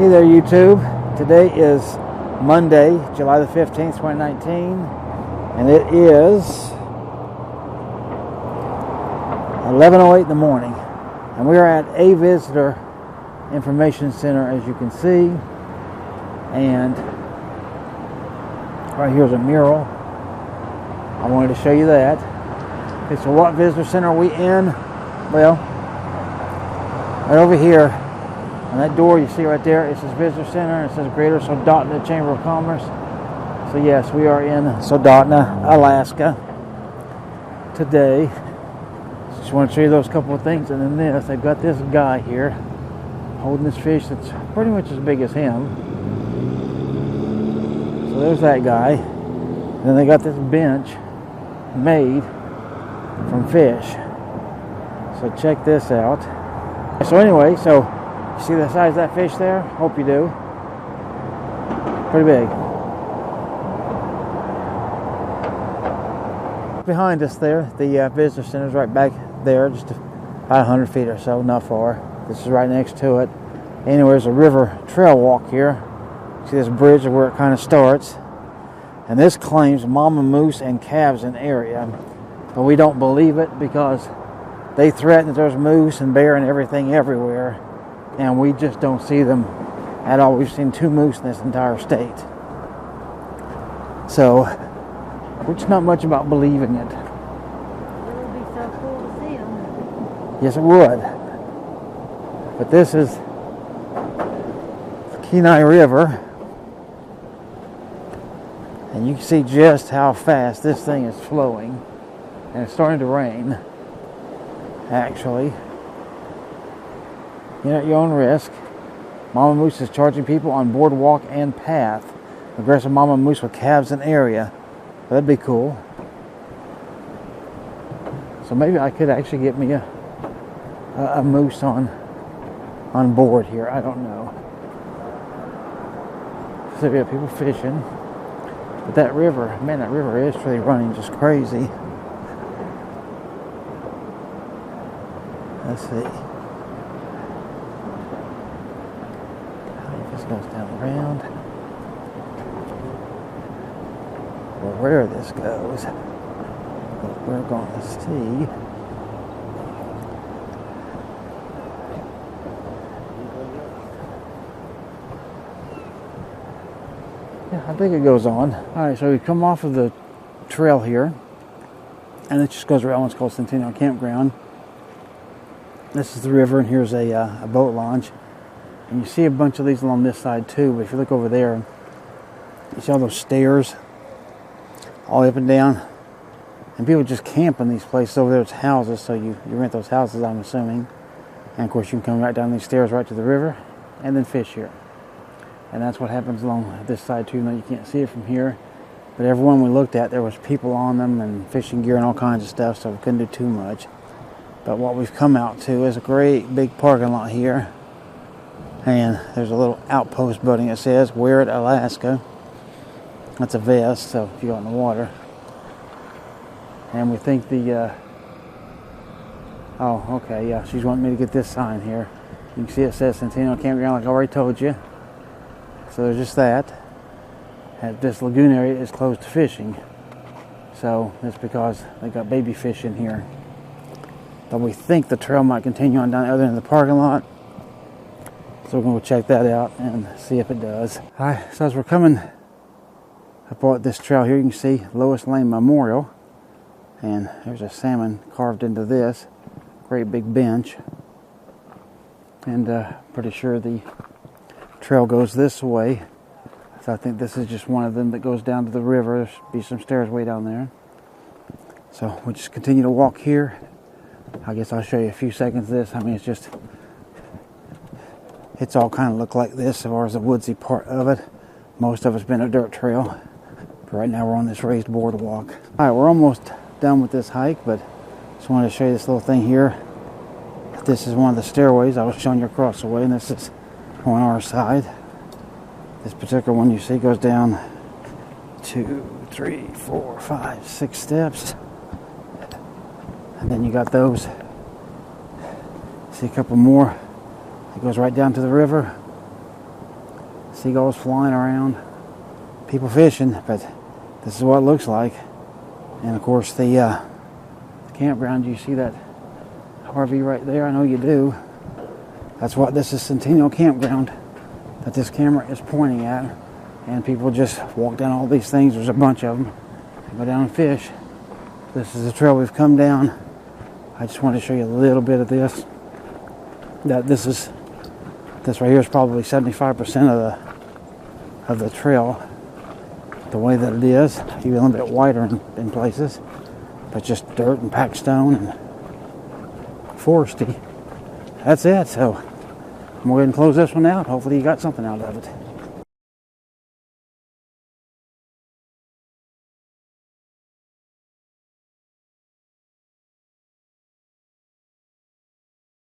Hey there, YouTube. Today is Monday, July the 15th, 2019, and it is 11:08 in the morning, and we are at a visitor information center, as you can see, and right here is a mural. I wanted to show you that. Okay, so what visitor center are we in? Well, right over here, on that door you see right there, it says Visitor Center. It says Greater Soldotna Chamber of Commerce. So yes, we are in Soldotna, Alaska today. Just want to show you those couple of things. And then this, they've got this guy here holding this fish that's pretty much as big as him. So there's that guy. And then they got this bench made from fish. So check this out. So anyway, so you see the size of that fish there? Hope you do. Pretty big. Behind us there, the visitor center is right back there, just about 100 feet or so, not far. This is right next to it. Anyway, there's a river trail walk here. See this bridge where it kind of starts. And this claims mama moose and calves in the area. But we don't believe it because they threaten that there's moose and bear and everything everywhere. And we just don't see them at all. We've seen 2 moose in this entire state. So, we're just not much about believing it. It would be so cool to see them. Yes, it would. But this is the Kenai River. And you can see just how fast this thing is flowing. And it's starting to rain, actually. You're at your own risk. Mama moose is charging people on boardwalk and path. Aggressive mama moose with calves in area. That'd be cool. So maybe I could actually get me a moose on board here. I don't know. So we have people fishing. But that river, man, that river is really running just crazy. Let's see. This goes down around. Well, where this goes, we're going to see. Yeah, I think it goes on. Alright, so we come off of the trail here, and it just goes around what's called Centennial Campground. This is the river, and here's a boat launch. And you see a bunch of these along this side too, but if you look over there, you see all those stairs all up and down. And people just camp in these places. Over there it's houses, so you rent those houses, I'm assuming. And of course you can come right down these stairs right to the river and then fish here. And that's what happens along this side too, even though you can't see it from here. But every one we looked at, there was people on them and fishing gear and all kinds of stuff, so we couldn't do too much. But what we've come out to is a great big parking lot here. And there's a little outpost building that says, "We're at Alaska." That's a vest, so if you go in the water. And we think oh, okay, yeah, she's wanting me to get this sign here. You can see it says Santino Campground, like I already told you. So there's just that. And this lagoon area is closed to fishing. So that's because they got baby fish in here. But we think the trail might continue on down the other end of the parking lot. So we're going to go check that out and see if it does. Alright, so as we're coming up this trail here, you can see Lois Lane Memorial. And there's a salmon carved into this. Great big bench. And pretty sure the trail goes this way. So I think this is just one of them that goes down to the river. There should be some stairs way down there. So we'll just continue to walk here. I guess I'll show you a few seconds of this. I mean, it's all kind of look like this as far as the woodsy part of it. Most of it's been a dirt trail. But right now we're on this raised boardwalk. Alright, we're almost done with this hike, but just wanted to show you this little thing here. This is one of the stairways I was showing you across the way, and this is on our side. This particular one you see goes down 2, 3, 4, 5, 6 steps. And then you got those. See a couple more. It goes right down to the river. seagulls flying around, people fishing, but this is what it looks like. And of course the campground, you see that RV right there? I know you do. That's what this is, Centennial Campground, that this camera is pointing at. And people just walk down all these things. There's a bunch of them. They go down and fish. This is the trail we've come down. I just want to show you a little bit of this. This right here is probably 75% of the trail, the way that it is, even a little bit wider in places, but just dirt and packed stone and foresty. That's it. So I'm going to close this one out. Hopefully you got something out of it.